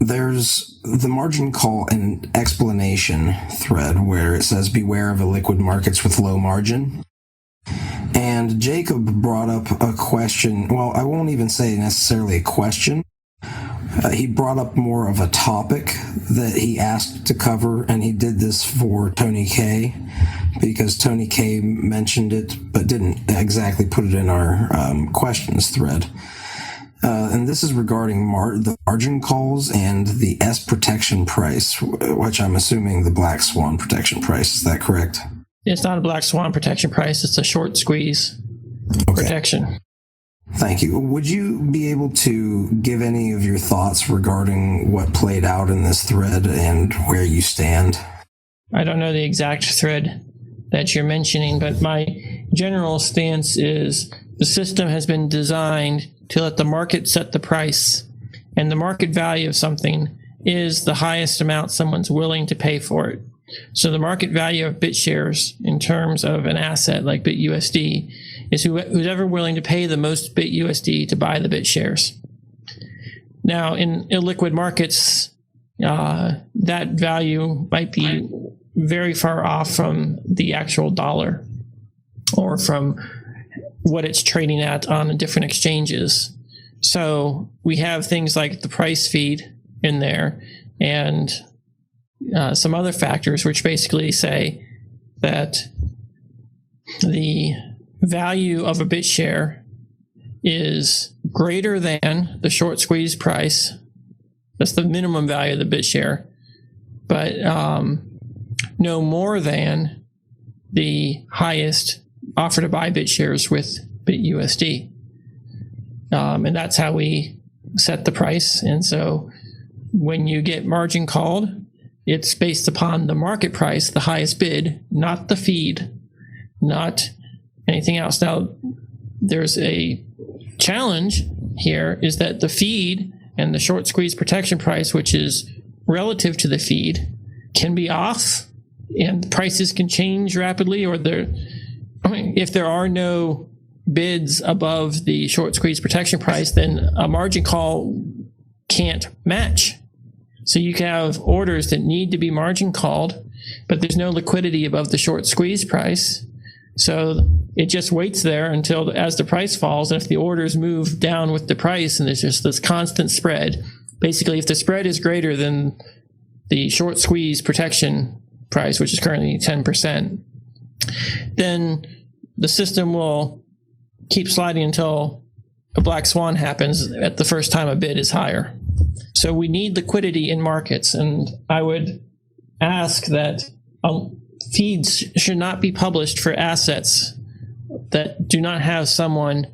S2: there's the margin call and explanation thread where it says, beware of illiquid markets with low margin. And Jacob brought up a question. Well, I won't even say necessarily a question. He brought up more of a topic that he asked to cover, and he did this for Tony K because Tony K mentioned it but didn't exactly put it in our questions thread. And this is regarding the margin calls and the S protection price, which I'm assuming the black swan protection price. Is that correct?
S3: It's not a black swan protection price. It's a short squeeze protection.
S2: Thank you. Would you be able to give any of your thoughts regarding what played out in this thread and where you stand?
S3: I don't know the exact thread that you're mentioning, but my general stance is the system has been designed to let the market set the price, and the market value of something is the highest amount someone's willing to pay for it. So the market value of BitShares in terms of an asset like BitUSD is who's ever willing to pay the most BitUSD to buy the BitShares. Now, in illiquid markets, that value might be very far off from the actual dollar or from what it's trading at on different exchanges. So we have things like the price feed in there and some other factors which basically say that the value of a BitShare is greater than the short squeeze price. That's the minimum value of the BitShare, but no more than the highest offer to buy BitShares with BitUSD. And that's how we set the price. And so when you get margin called, it's based upon the market price, the highest bid, not the feed, not anything else. Now, there's a challenge here is that the feed and the short squeeze protection price, which is relative to the feed, can be off and prices can change rapidly, or if there are no bids above the short squeeze protection price, then a margin call can't match. So you can have orders that need to be margin called, but there's no liquidity above the short squeeze price. So it just waits there until as the price falls. And if the orders move down with the price and there's just this constant spread, basically if the spread is greater than the short squeeze protection price, which is currently 10%, then the system will keep sliding until a black swan happens at the first time a bid is higher. So we need liquidity in markets, and I would ask that feeds should not be published for assets that do not have someone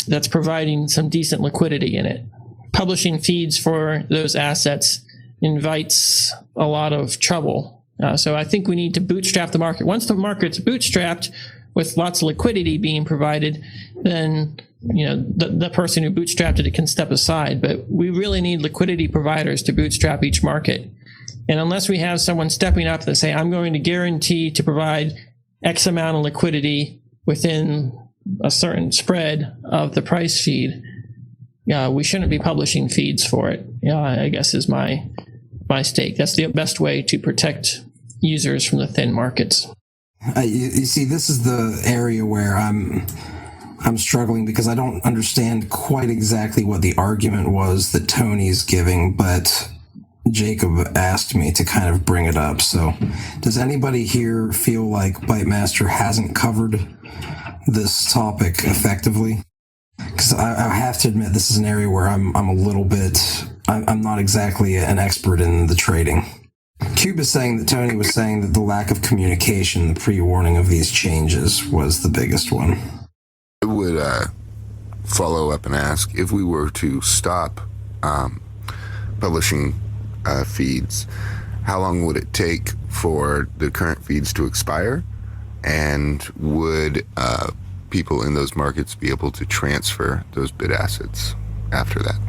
S3: that's providing some decent liquidity in it. Publishing feeds for those assets invites a lot of trouble. So I think we need to bootstrap the market. Once the market's bootstrapped with lots of liquidity being provided, then the person who bootstrapped it can step aside. But we really need liquidity providers to bootstrap each market. And unless we have someone stepping up that say, I'm going to guarantee to provide X amount of liquidity within a certain spread of the price feed, we shouldn't be publishing feeds for it. I guess is my stake. That's the best way to protect users from the thin markets.
S2: You see, this is the area where I'm struggling because I don't understand quite exactly what the argument was that Tony's giving, but Jacob asked me to kind of bring it up. So does anybody here feel like Bytemaster hasn't covered this topic effectively? Because I have to admit, this is an area where I'm not exactly an expert in the trading. Cube is saying that Tony was saying that the lack of communication, the pre-warning of these changes was the biggest one.
S8: I would follow up and ask, if we were to stop publishing feeds, how long would it take for the current feeds to expire? And would people in those markets be able to transfer those bid assets after that?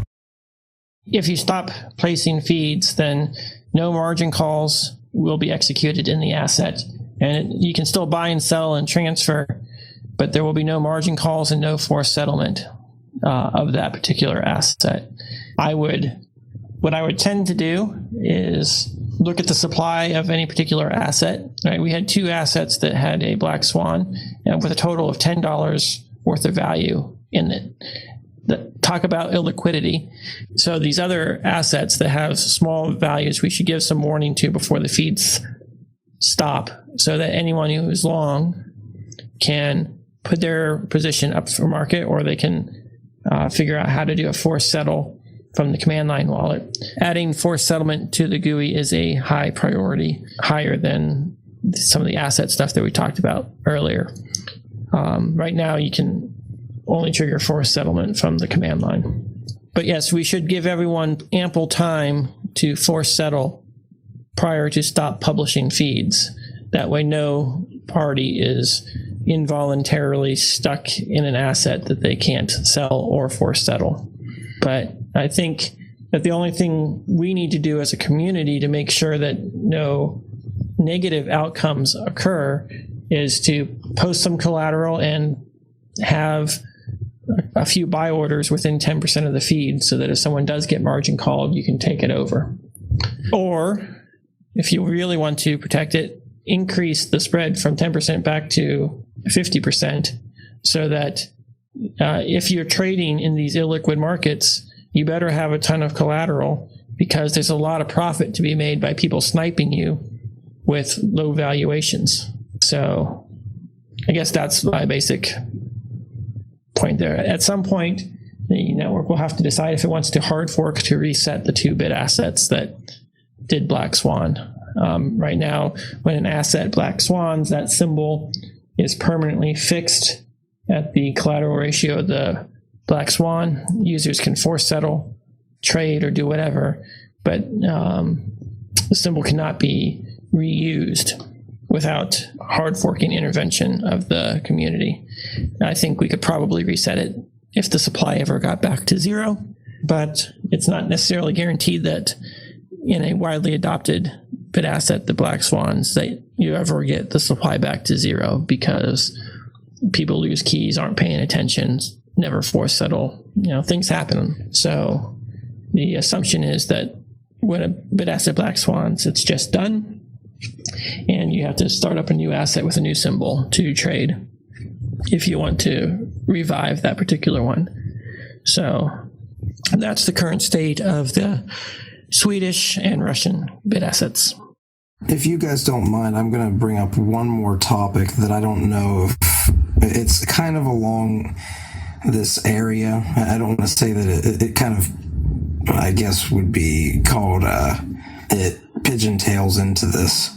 S3: If you stop placing feeds, then no margin calls will be executed in the asset. And you can still buy and sell and transfer, but there will be no margin calls and no forced settlement of that particular asset. What I would tend to do is look at the supply of any particular asset. Right? We had 2 assets that had a black swan with a total of $10 worth of value in it. Talk about illiquidity. So these other assets that have small values, we should give some warning to before the feeds stop, so that anyone who is long can put their position up for market, or they can figure out how to do a forced settle from the command line wallet. Adding forced settlement to the GUI is a high priority, higher than some of the asset stuff that we talked about earlier. Right now, you can only trigger forced settlement from the command line. But yes, we should give everyone ample time to force settle prior to stop publishing feeds. That way no party is involuntarily stuck in an asset that they can't sell or force settle. But I think that the only thing we need to do as a community to make sure that no negative outcomes occur is to post some collateral and have a few buy orders within 10% of the feed, so that if someone does get margin called, you can take it over. Or if you really want to protect it, increase the spread from 10% back to 50%, so that if you're trading in these illiquid markets, you better have a ton of collateral, because there's a lot of profit to be made by people sniping you with low valuations. So I guess that's my basic point there. At some point, the network will have to decide if it wants to hard fork to reset the 2-bit assets that did Black Swan. Right now, when an asset Black Swans, that symbol is permanently fixed at the collateral ratio of the Black Swan. Users can force settle, trade, or do whatever, but the symbol cannot be reused without hard forking intervention of the community. I think we could probably reset it if the supply ever got back to 0, but it's not necessarily guaranteed that in a widely adopted bit asset, the Black Swans, that you ever get the supply back to 0, because people lose keys, aren't paying attention, never force settle, things happen. So the assumption is that when a bid asset black swans, it's just done, and you have to start up a new asset with a new symbol to trade if you want to revive that particular one. So that's the current state of the Swedish and Russian bid assets.
S2: If you guys don't mind, I'm going to bring up one more topic that I don't know if it's kind of along this area. I don't want to say that it kind of, I guess, would be called, it pigeontails into this.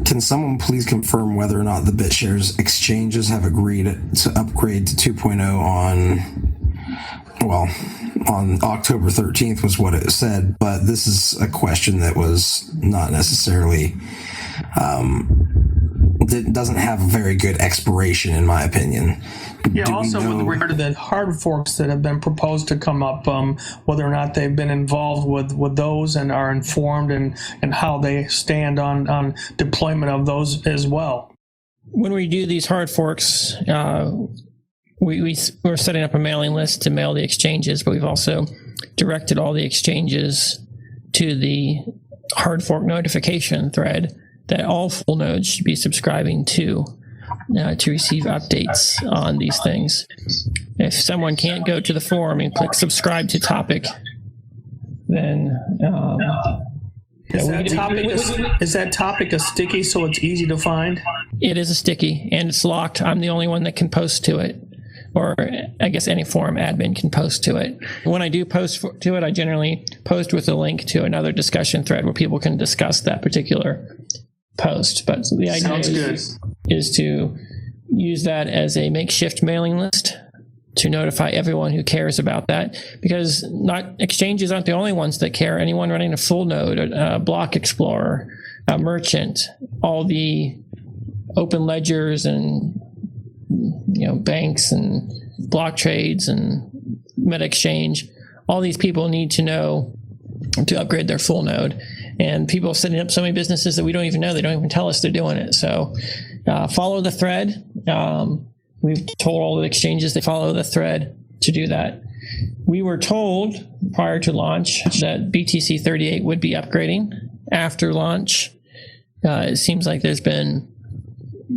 S2: Can someone please confirm whether or not the BitShares exchanges have agreed to upgrade to 2.0 on October 13th was what it said, but this is a question that was not necessarily, it doesn't have a very good expiration in my opinion.
S6: Yeah, also with regard to the hard forks that have been proposed to come up, whether or not they've been involved with those and are informed and how they stand on deployment of those as well.
S3: When we do these hard forks, we're setting up a mailing list to mail the exchanges, but we've also directed all the exchanges to the hard fork notification thread that all full nodes should be subscribing to receive updates on these things. If someone can't go to the forum and click subscribe to topic, then
S6: is that topic a sticky so it's easy to find?
S3: It is a sticky and it's locked. I'm the only one that can post to it, or I guess any forum admin can post to it. When I do post to it, I generally post with a link to another discussion thread where people can discuss that particular post. But the idea is to use that as a makeshift mailing list to notify everyone who cares about that, because exchanges aren't the only ones that care. Anyone running a full node, a block explorer, a merchant, all the open ledgers and banks and block trades and meta exchange, all these people need to know to upgrade their full node. And people are setting up so many businesses that we don't even know. They don't even tell us they're doing it. So follow the thread. We've told all the exchanges they follow the thread to do that. We were told prior to launch that BTC 38 would be upgrading after launch. It seems like there's been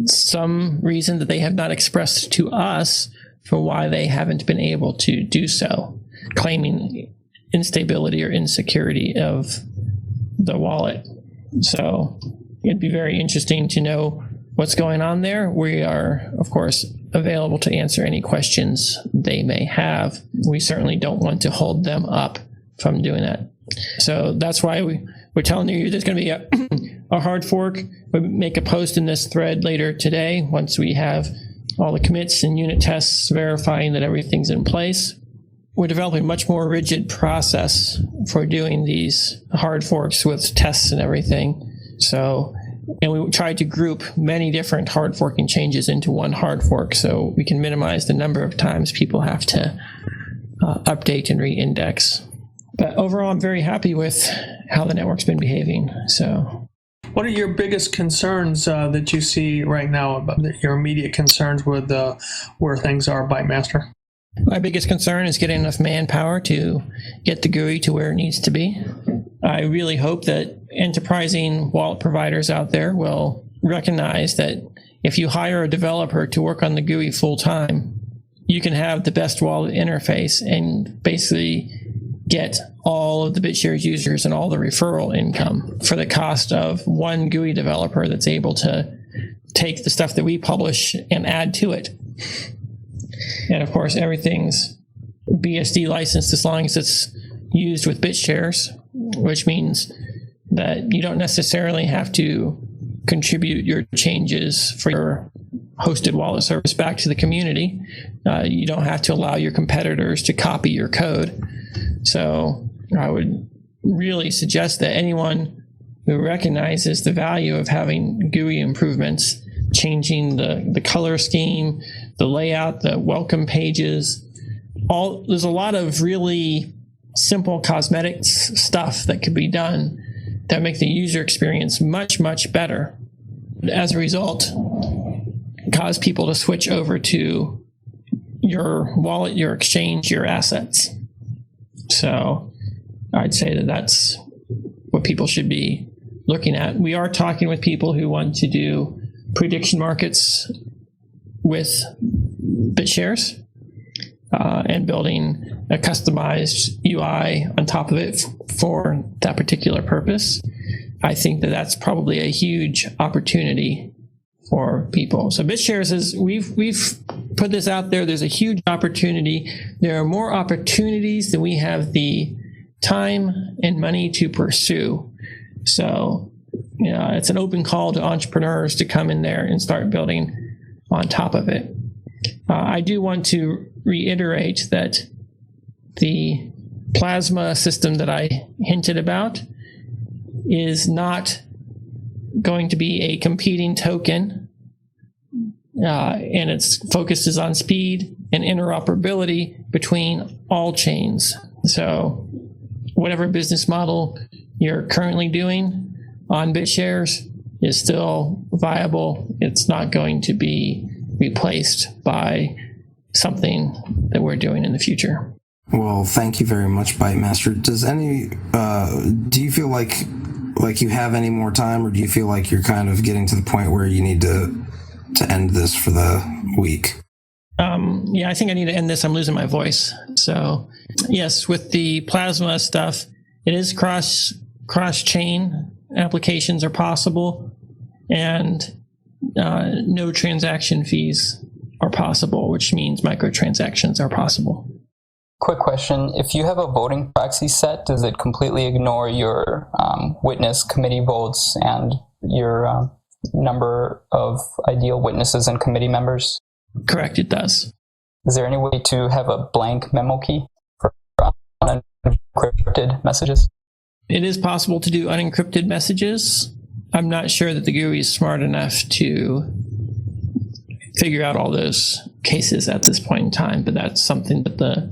S3: some reason that they have not expressed to us for why they haven't been able to do so, claiming instability or insecurity of the wallet. So it'd be very interesting to know what's going on there. We are, of course, available to answer any questions they may have. We certainly don't want to hold them up from doing that. So that's why we're telling you there's going to be a hard fork. We'll make a post in this thread later today once we have all the commits and unit tests verifying that everything's in place. We're developing a much more rigid process for doing these hard forks with tests and everything. And we tried to group many different hard forking changes into one hard fork so we can minimize the number of times people have to update and re-index. But overall, I'm very happy with how the network's been behaving. So,
S6: what are your biggest concerns that you see right now, about your immediate concerns with where things are, Bytemaster?
S3: My biggest concern is getting enough manpower to get the GUI to where it needs to be. I really hope that enterprising wallet providers out there will recognize that if you hire a developer to work on the GUI full time, you can have the best wallet interface and basically get all of the BitShares users and all the referral income for the cost of one GUI developer that's able to take the stuff that we publish and add to it. And of course, everything's BSD licensed as long as it's used with BitShares, which means that you don't necessarily have to contribute your changes for your hosted wallet service back to the community. You don't have to allow your competitors to copy your code. So I would really suggest that anyone who recognizes the value of having GUI improvements, changing the color scheme, the layout, the welcome pages, there's a lot of really simple cosmetics stuff that could be done that make the user experience much, much better. As a result, cause people to switch over to your wallet, your exchange, your assets. So I'd say that that's what people should be looking at. We are talking with people who want to do prediction markets with BitShares and building a customized UI on top of it for that particular purpose. I think that that's probably a huge opportunity for people. So BitShares is, we've put this out there. There's a huge opportunity. There are more opportunities than we have the time and money to pursue. So, it's an open call to entrepreneurs to come in there and start building on top of it. I do want to reiterate that the plasma system that I hinted about is not going to be a competing token, and its focus is on speed and interoperability between all chains. So whatever business model you're currently doing on BitShares is still viable. It's not going to be replaced by something that we're doing in the future.
S2: Well, thank you very much, Bytemaster. Do you feel like you have any more time, or do you feel like you're kind of getting to the point where you need to end this for the week?
S3: Yeah, I think I need to end this. I'm losing my voice. So yes, with the plasma stuff, it is cross-chain applications are possible, and no transaction fees are possible, which means microtransactions are possible.
S5: Quick question. If you have a voting proxy set, does it completely ignore your witness committee votes and your number of ideal witnesses and committee members?
S3: Correct, it does.
S5: Is there any way to have a blank memo key for unencrypted messages?
S3: It is possible to do unencrypted messages. I'm not sure that the GUI is smart enough to figure out all those cases at this point in time, but that's something that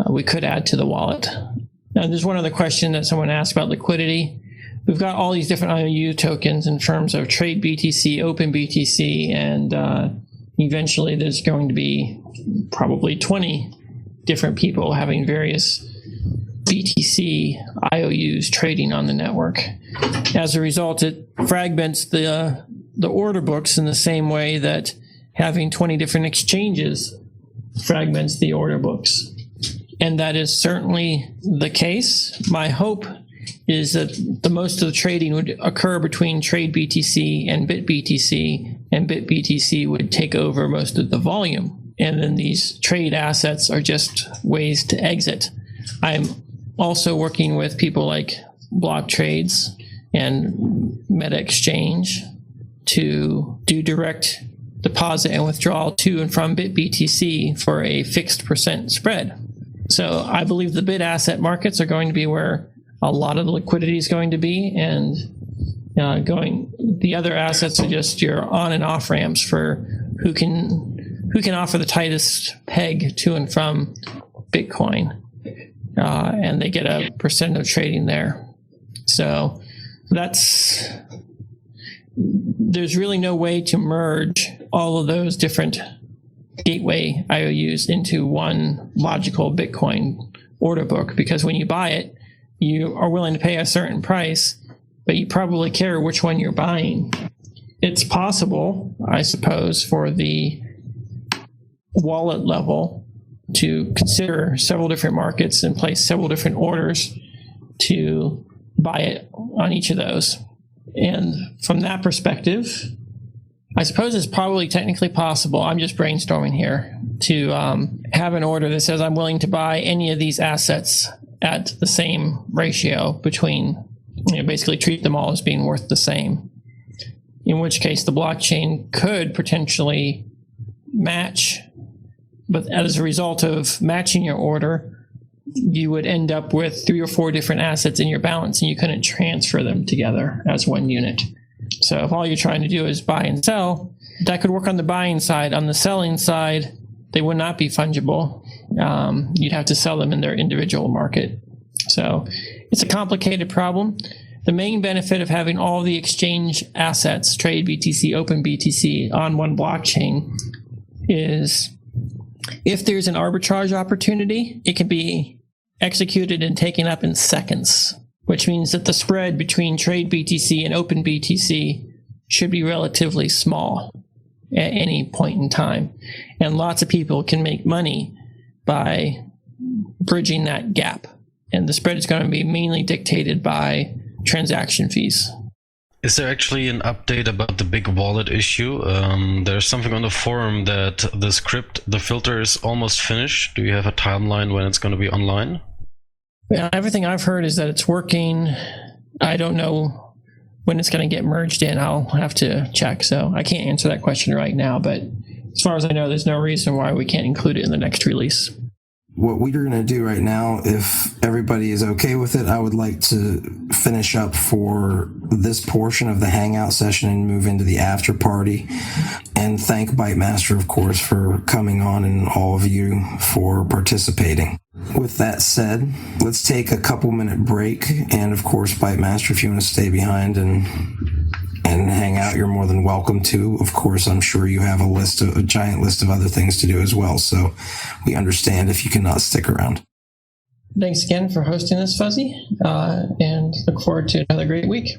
S3: we could add to the wallet. Now, there's one other question that someone asked about liquidity. We've got all these different IOU tokens in terms of Trade BTC, Open BTC, and eventually there's going to be probably 20 different people having various BTC IOUs trading on the network. As a result, it fragments the order books in the same way that having 20 different exchanges fragments the order books. And that is certainly the case. My hope is that the most of the trading would occur between Trade BTC and BitBTC, and BitBTC would take over most of the volume. And then these trade assets are just ways to exit. I'm also working with people like Block Trades and Meta Exchange to do direct deposit and withdrawal to and from BitBTC for a fixed percent spread. So I believe the bit asset markets are going to be where a lot of the liquidity is going to be, and the other assets are just your on and off ramps for who can offer the tightest peg to and from Bitcoin, and they get a percent of trading there. So there's really no way to merge all of those different gateway IOUs into one logical Bitcoin order book, because when you buy it, you are willing to pay a certain price, but you probably care which one you're buying. It's possible, I suppose, for the wallet level to consider several different markets and place several different orders to buy it on each of those. And from that perspective, I suppose it's probably technically possible, I'm just brainstorming here, to have an order that says I'm willing to buy any of these assets at the same ratio between, basically treat them all as being worth the same. In which case the blockchain could potentially match, but as a result of matching your order, you would end up with 3 or 4 different assets in your balance and you couldn't transfer them together as one unit. So if all you're trying to do is buy and sell, that could work on the buying side. On the selling side, they would not be fungible. You'd have to sell them in their individual market. So it's a complicated problem. The main benefit of having all the exchange assets, Trade BTC, Open BTC, on one blockchain is if there's an arbitrage opportunity, it can be executed and taken up in seconds, which means that the spread between trade BTC and open BTC should be relatively small at any point in time. And lots of people can make money by bridging that gap. And the spread is going to be mainly dictated by transaction fees.
S7: Is there actually an update about the big wallet issue? There's something on the forum that the filter is almost finished. Do you have a timeline when it's going to be online?
S3: Yeah, everything I've heard is that it's working. I don't know when it's going to get merged in. I'll have to check. So I can't answer that question right now. But as far as I know, there's no reason why we can't include it in the next release.
S2: What we're going to do right now, if everybody is okay with it, I would like to finish up for this portion of the Hangout session and move into the after party. And thank Bytemaster, of course, for coming on and all of you for participating. With that said, let's take a couple-minute break. And, of course, Bytemaster, if you want to stay behind and hang out, you're more than welcome to. Of course, I'm sure you have a giant list of other things to do as well, so we understand if you cannot stick around.
S3: Thanks again for hosting this, Fuzzy, and look forward to another great week.